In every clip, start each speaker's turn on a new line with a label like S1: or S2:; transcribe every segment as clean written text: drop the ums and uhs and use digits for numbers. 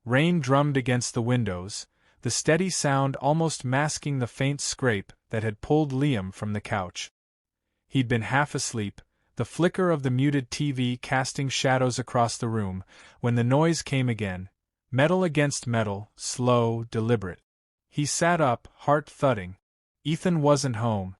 S1: Rain drummed against the windows, the steady sound almost masking the faint scrape that had pulled Liam from the couch. He'd been half asleep, the flicker of the muted TV casting shadows across the room, when the noise came again, metal against metal, slow, deliberate. He sat up, heart thudding. Ethan wasn't home.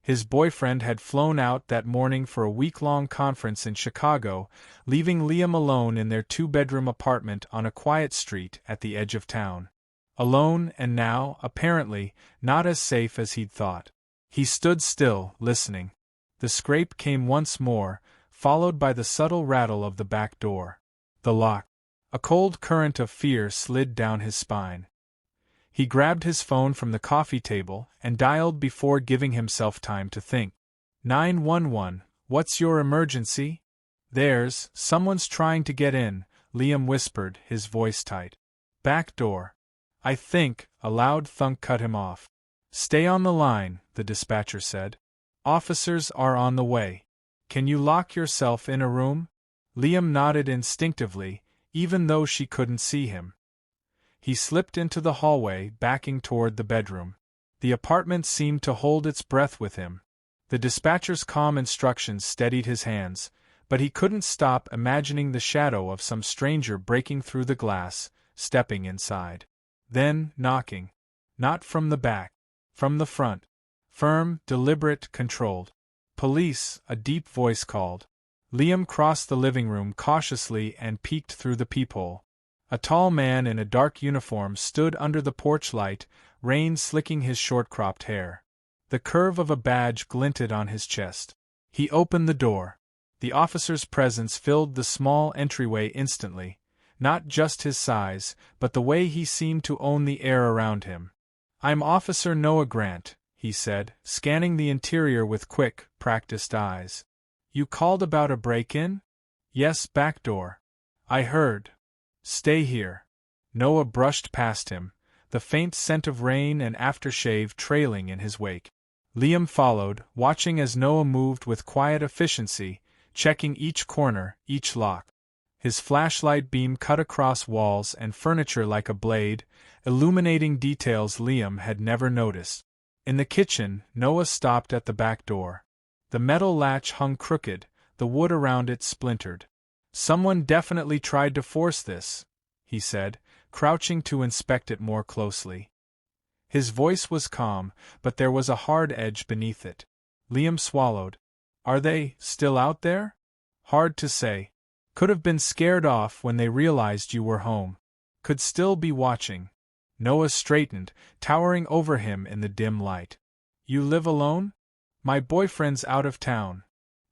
S1: His boyfriend had flown out that morning for a week-long conference in Chicago, leaving Liam alone in their two-bedroom apartment on a quiet street at the edge of town. Alone, and now, apparently, not as safe as he'd thought. He stood still, listening. The scrape came once more, followed by the subtle rattle of the back door. The lock. A cold current of fear slid down his spine. He grabbed his phone from the coffee table and dialed before giving himself time to think. 911, what's your emergency? Someone's trying to get in, Liam whispered, his voice tight. Back door. I think, a loud thunk cut him off. Stay on the line, the dispatcher said. Officers are on the way. Can you lock yourself in a room? Liam nodded instinctively, even though she couldn't see him. He slipped into the hallway, backing toward the bedroom. The apartment seemed to hold its breath with him. The dispatcher's calm instructions steadied his hands, but he couldn't stop imagining the shadow of some stranger breaking through the glass, stepping inside. Then, knocking. Not from the back. From the front. Firm, deliberate, controlled. Police, a deep voice called. Liam crossed the living room cautiously and peeked through the peephole. A tall man in a dark uniform stood under the porch light, rain slicking his short-cropped hair. The curve of a badge glinted on his chest. He opened the door. The officer's presence filled the small entryway instantly, not just his size, but the way he seemed to own the air around him. I'm Officer Noah Grant, he said, scanning the interior with quick, practiced eyes. You called about a break-in? Yes, back door. I heard. Stay here. Noah brushed past him, the faint scent of rain and aftershave trailing in his wake. Liam followed, watching as Noah moved with quiet efficiency, checking each corner, each lock. His flashlight beam cut across walls and furniture like a blade, illuminating details Liam had never noticed. In the kitchen, Noah stopped at the back door. The metal latch hung crooked, the wood around it splintered. Someone definitely tried to force this, he said, crouching to inspect it more closely. His voice was calm, but there was a hard edge beneath it. Liam swallowed. Are they still out there? Hard to say. Could have been scared off when they realized you were home. Could still be watching. Noah straightened, towering over him in the dim light. You live alone? My boyfriend's out of town.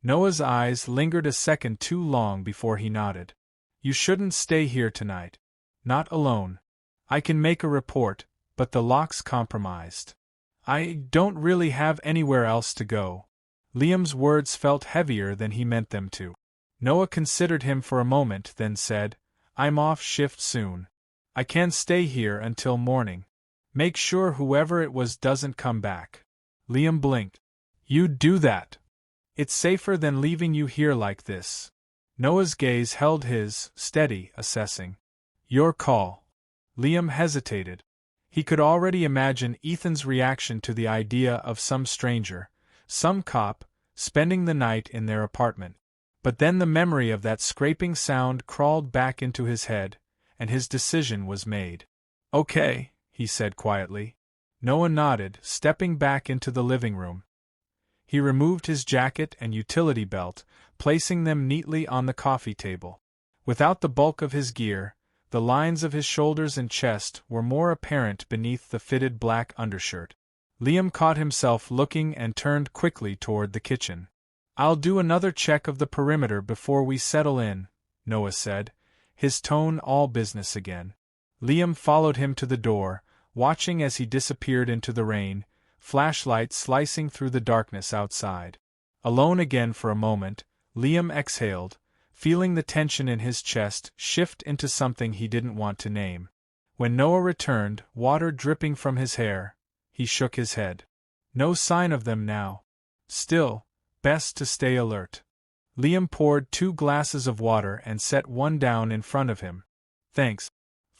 S1: Noah's eyes lingered a second too long before he nodded. You shouldn't stay here tonight. Not alone. I can make a report, but the lock's compromised. I don't really have anywhere else to go. Liam's words felt heavier than he meant them to. Noah considered him for a moment, then said, I'm off shift soon. I can stay here until morning. Make sure whoever it was doesn't come back. Liam blinked. You'd do that. It's safer than leaving you here like this. Noah's gaze held his, steady, assessing. Your call. Liam hesitated. He could already imagine Ethan's reaction to the idea of some stranger, some cop, spending the night in their apartment. But then the memory of that scraping sound crawled back into his head, and his decision was made. Okay, he said quietly. Noah nodded, stepping back into the living room. He removed his jacket and utility belt, placing them neatly on the coffee table. Without the bulk of his gear, the lines of his shoulders and chest were more apparent beneath the fitted black undershirt. Liam caught himself looking and turned quickly toward the kitchen. I'll do another check of the perimeter before we settle in, Noah said, his tone all business again. Liam followed him to the door, watching as he disappeared into the rain, flashlight slicing through the darkness outside. Alone again for a moment, Liam exhaled, feeling the tension in his chest shift into something he didn't want to name. When Noah returned, water dripping from his hair, he shook his head. No sign of them now. Still, best to stay alert. Liam poured 2 glasses of water and set one down in front of him. Thanks.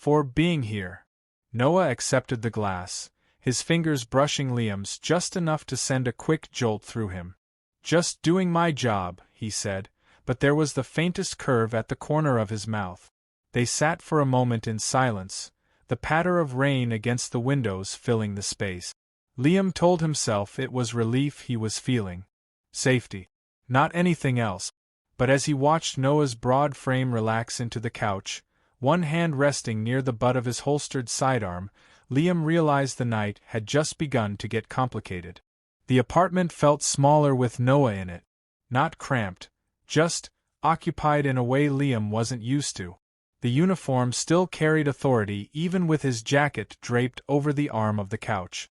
S1: for being here." Noah accepted the glass, his fingers brushing Liam's just enough to send a quick jolt through him. "Just doing my job," he said, but there was the faintest curve at the corner of his mouth. They sat for a moment in silence, the patter of rain against the windows filling the space. Liam told himself it was relief he was feeling. Safety. Not anything else. But as he watched Noah's broad frame relax into the couch, one hand resting near the butt of his holstered sidearm, Liam realized the night had just begun to get complicated. The apartment felt smaller with Noah in it. Not cramped, just occupied in a way Liam wasn't used to. The uniform still carried authority even with his jacket draped over the arm of the couch.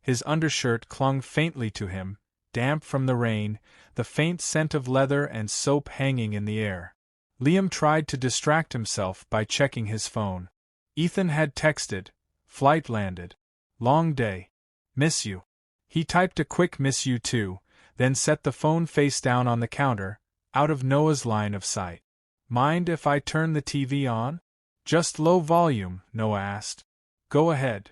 S1: His undershirt clung faintly to him, damp from the rain, the faint scent of leather and soap hanging in the air. Liam tried to distract himself by checking his phone. Ethan had texted, "Flight landed. Long day. Miss you." He typed a quick "miss you too," then set the phone face down on the counter, out of Noah's line of sight. "Mind if I turn the TV on?" "Just low volume," Noah asked. "Go ahead."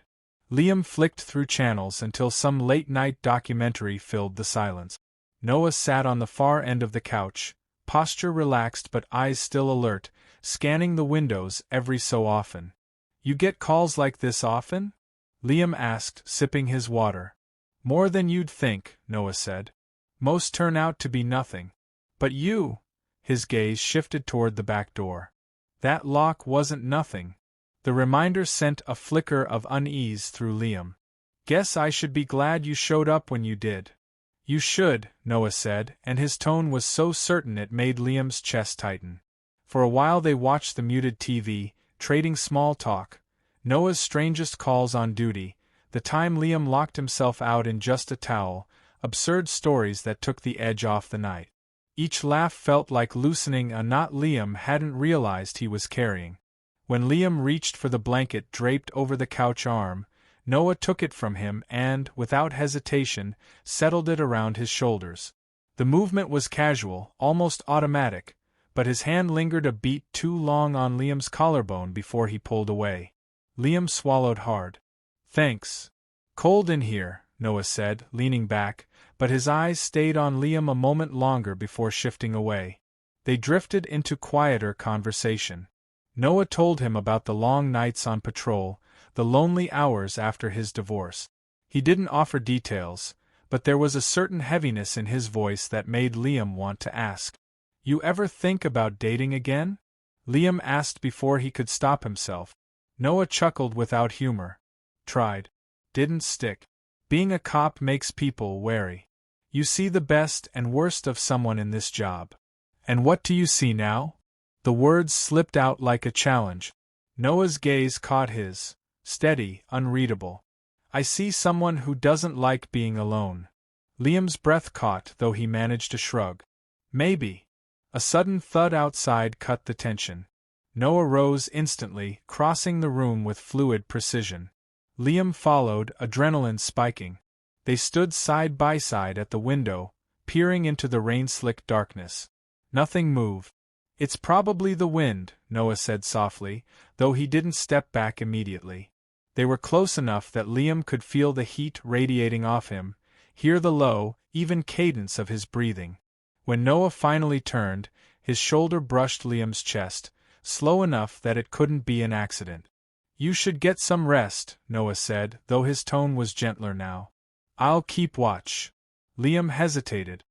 S1: Liam flicked through channels until some late-night documentary filled the silence. Noah sat on the far end of the couch, posture relaxed but eyes still alert, scanning the windows every so often. "You get calls like this often?" Liam asked, sipping his water. "More than you'd think," Noah said. "Most turn out to be nothing. But you—" His gaze shifted toward the back door. "That lock wasn't nothing." The reminder sent a flicker of unease through Liam. "Guess I should be glad you showed up when you did." "You should," Noah said, and his tone was so certain it made Liam's chest tighten. For a while they watched the muted TV, trading small talk, Noah's strangest calls on duty, the time Liam locked himself out in just a towel, absurd stories that took the edge off the night. Each laugh felt like loosening a knot Liam hadn't realized he was carrying. When Liam reached for the blanket draped over the couch arm, Noah took it from him and, without hesitation, settled it around his shoulders. The movement was casual, almost automatic, but his hand lingered a beat too long on Liam's collarbone before he pulled away. Liam swallowed hard. "Thanks. Cold in here," Noah said, leaning back, but his eyes stayed on Liam a moment longer before shifting away. They drifted into quieter conversation. Noah told him about the long nights on patrol, the lonely hours after his divorce. He didn't offer details, but there was a certain heaviness in his voice that made Liam want to ask. "You ever think about dating again?" Liam asked before he could stop himself. Noah chuckled without humor. "Tried. Didn't stick. Being a cop makes people wary. You see the best and worst of someone in this job." "And what do you see now?" The words slipped out like a challenge. Noah's gaze caught his, steady, unreadable. "I see someone who doesn't like being alone." Liam's breath caught, though he managed to shrug. "Maybe." A sudden thud outside cut the tension. Noah rose instantly, crossing the room with fluid precision. Liam followed, adrenaline spiking. They stood side by side at the window, peering into the rain-slicked darkness. Nothing moved. "It's probably the wind," Noah said softly, though he didn't step back immediately. They were close enough that Liam could feel the heat radiating off him, hear the low, even cadence of his breathing. When Noah finally turned, his shoulder brushed Liam's chest, slow enough that it couldn't be an accident. "You should get some rest," Noah said, though his tone was gentler now. "I'll keep watch." Liam hesitated.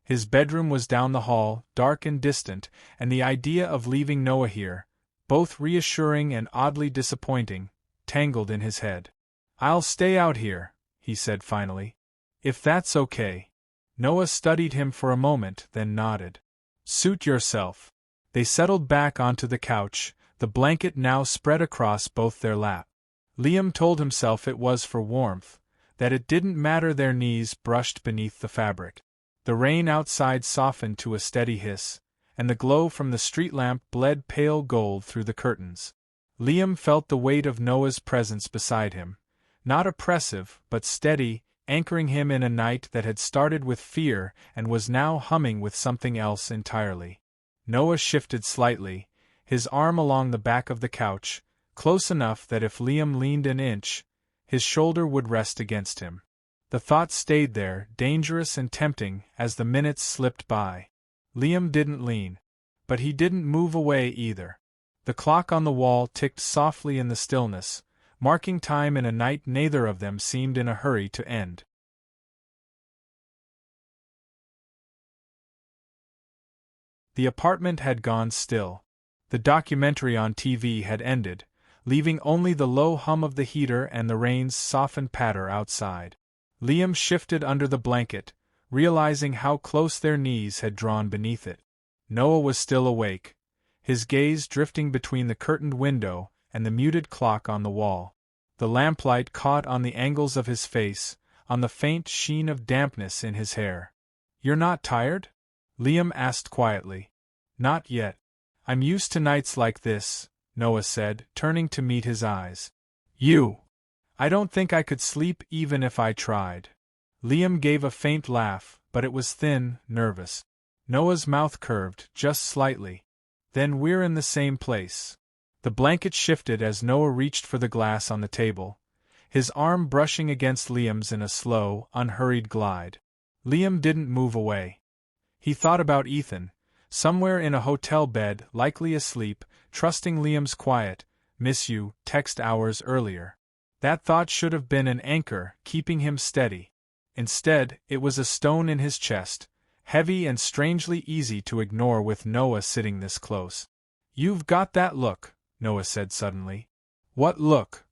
S1: His bedroom was down the hall, dark and distant, and the idea of leaving Noah here, both reassuring and oddly disappointing, tangled in his head. "I'll stay out here," he said finally. "If that's okay." Noah studied him for a moment, then nodded. "Suit yourself." They settled back onto the couch, the blanket now spread across both their lap. Liam told himself it was for warmth, that it didn't matter their knees brushed beneath the fabric. The rain outside softened to a steady hiss, and the glow from the street lamp bled pale gold through the curtains. Liam felt the weight of Noah's presence beside him, not oppressive but steady, anchoring him in a night that had started with fear and was now humming with something else entirely. Noah shifted slightly, his arm along the back of the couch, close enough that if Liam leaned an inch, his shoulder would rest against him. The thought stayed there, dangerous and tempting, as the minutes slipped by. Liam didn't lean. But he didn't move away either. The clock on the wall ticked softly in the stillness, marking time in a night neither of them seemed in a hurry to end. The apartment had gone still. The documentary on TV had ended, leaving only the low hum of the heater and the rain's softened patter outside. Liam shifted under the blanket, realizing how close their knees had drawn beneath it. Noah was still awake, his gaze drifting between the curtained window and the muted clock on the wall. The lamplight caught on the angles of his face, on the faint sheen of dampness in his hair. "You're not tired?" Liam asked quietly. "Not yet. I'm used to nights like this," Noah said, turning to meet his eyes. "You! I don't think I could sleep even if I tried." Liam gave a faint laugh, but it was thin, nervous. Noah's mouth curved, just slightly. "Then we're in the same place." The blanket shifted as Noah reached for the glass on the table, his arm brushing against Liam's in a slow, unhurried glide. Liam didn't move away. He thought about Ethan, somewhere in a hotel bed, likely asleep, trusting Liam's quiet, "miss you" text hours earlier. That thought should have been an anchor, keeping him steady. Instead, it was a stone in his chest, heavy and strangely easy to ignore with Noah sitting this close. "You've got that look," Noah said suddenly. "What look?"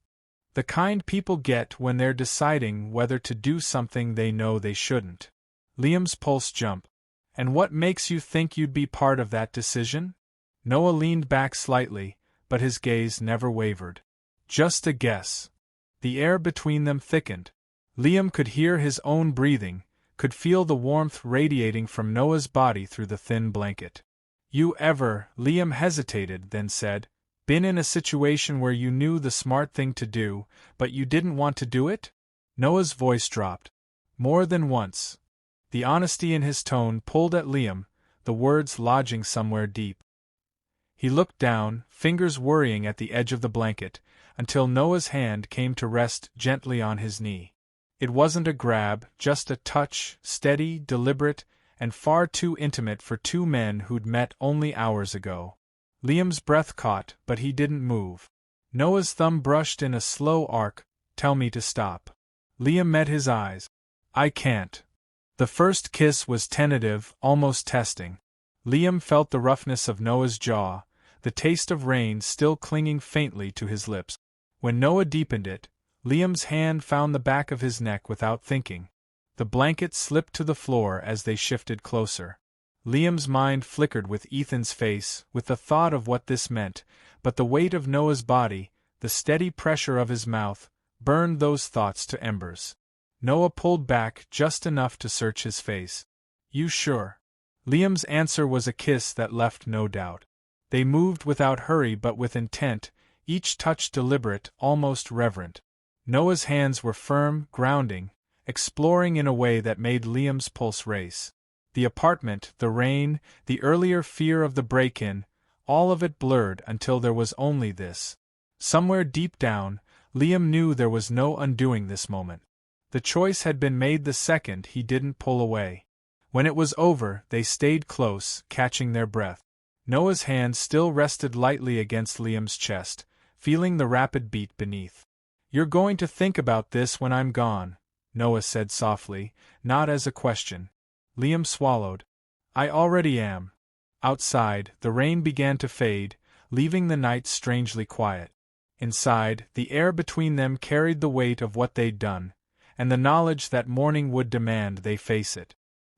S1: "The kind people get when they're deciding whether to do something they know they shouldn't." Liam's pulse jumped. "And what makes you think you'd be part of that decision?" Noah leaned back slightly, but his gaze never wavered. "Just a guess." The air between them thickened. Liam could hear his own breathing, could feel the warmth radiating from Noah's body through the thin blanket. "You ever," Liam hesitated, then said, "been in a situation where you knew the smart thing to do, but you didn't want to do it?" Noah's voice dropped. "More than once." The honesty in his tone pulled at Liam, the words lodging somewhere deep. He looked down, fingers worrying at the edge of the blanket, until Noah's hand came to rest gently on his knee. It wasn't a grab, just a touch, steady, deliberate, and far too intimate for two men who'd met only hours ago. Liam's breath caught, but he didn't move. Noah's thumb brushed in a slow arc. "Tell me to stop." Liam met his eyes. "I can't." The first kiss was tentative, almost testing. Liam felt the roughness of Noah's jaw, the taste of rain still clinging faintly to his lips. When Noah deepened it, Liam's hand found the back of his neck without thinking. The blanket slipped to the floor as they shifted closer. Liam's mind flickered with Ethan's face, with the thought of what this meant, but the weight of Noah's body, the steady pressure of his mouth, burned those thoughts to embers. Noah pulled back just enough to search his face. "You sure?" Liam's answer was a kiss that left no doubt. They moved without hurry but with intent, each touch deliberate, almost reverent. Noah's hands were firm, grounding, exploring in a way that made Liam's pulse race. The apartment, the rain, the earlier fear of the break-in, all of it blurred until there was only this. Somewhere deep down, Liam knew there was no undoing this moment. The choice had been made the second he didn't pull away. When it was over, they stayed close, catching their breath. Noah's hand still rested lightly against Liam's chest, feeling the rapid beat beneath. "You're going to think about this when I'm gone," Noah said softly, not as a question. Liam swallowed. "I already am." Outside, the rain began to fade, leaving the night strangely quiet. Inside, the air between them carried the weight of what they'd done, and the knowledge that morning would demand they face it.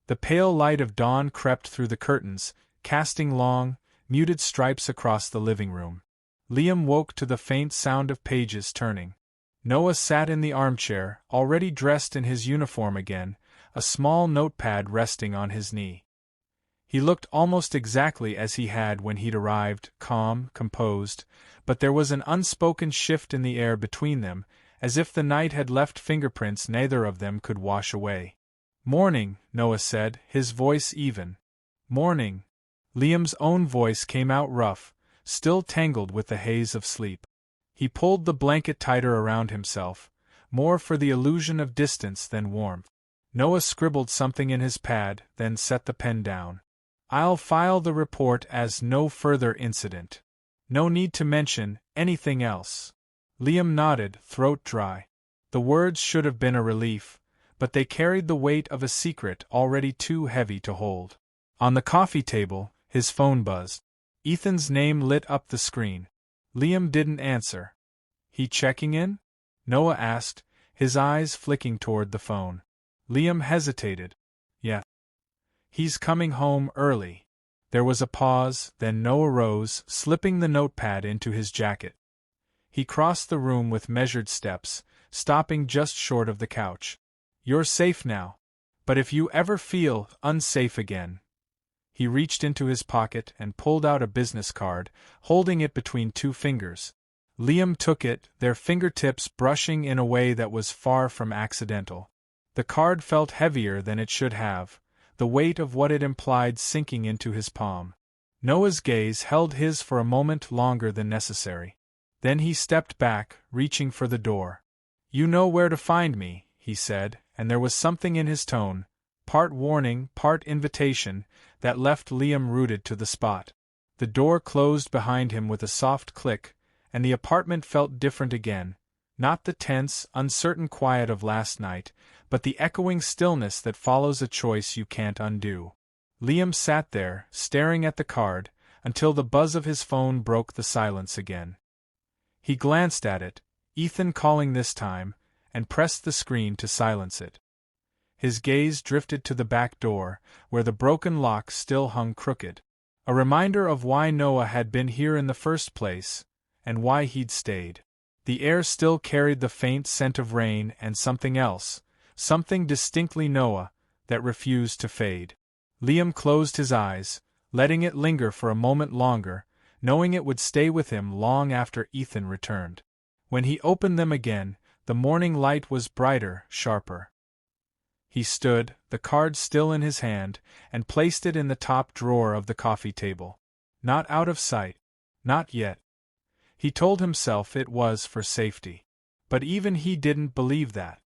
S1: The pale light of dawn crept through the curtains, casting long, muted stripes across the living room. Liam woke to the faint sound of pages turning. Noah sat in the armchair, already dressed in his uniform again, a small notepad resting on his knee. He looked almost exactly as he had when he'd arrived, calm, composed, but there was an unspoken shift in the air between them, as if the night had left fingerprints neither of them could wash away. "Morning," Noah said, his voice even. "Morning." Liam's own voice came out rough, still tangled with the haze of sleep. He pulled the blanket tighter around himself, more for the illusion of distance than warmth. Noah scribbled something in his pad, then set the pen down. "I'll file the report as no further incident. No need to mention anything else." Liam nodded, throat dry. The words should have been a relief, but they carried the weight of a secret already too heavy to hold. On the coffee table, his phone buzzed. Ethan's name lit up the screen. Liam didn't answer. "He checking in?" Noah asked, his eyes flicking toward the phone. Liam hesitated. "Yeah. He's coming home early." There was a pause, then Noah rose, slipping the notepad into his jacket. He crossed the room with measured steps, stopping just short of the couch. "You're safe now. But if you ever feel unsafe again..." He reached into his pocket and pulled out a business card, holding it between two fingers. Liam took it, their fingertips brushing in a way that was far from accidental. The card felt heavier than it should have, the weight of what it implied sinking into his palm. Noah's gaze held his for a moment longer than necessary. Then he stepped back, reaching for the door. "You know where to find me," he said, and there was something in his tone, part warning, part invitation, that left Liam rooted to the spot. The door closed behind him with a soft click, and the apartment felt different again, not the tense, uncertain quiet of last night, but the echoing stillness that follows a choice you can't undo. Liam sat there, staring at the card, until the buzz of his phone broke the silence again. He glanced at it, Ethan calling this time, and pressed the screen to silence it. His gaze drifted to the back door, where the broken lock still hung crooked. A reminder of why Noah had been here in the first place, and why he'd stayed. The air still carried the faint scent of rain and something else, something distinctly Noah, that refused to fade. Liam closed his eyes, letting it linger for a moment longer, knowing it would stay with him long after Ethan returned. When he opened them again, the morning light was brighter, sharper. He stood, the card still in his hand, and placed it in the top drawer of the coffee table. Not out of sight. Not yet. He told himself it was for safety. But even he didn't believe that.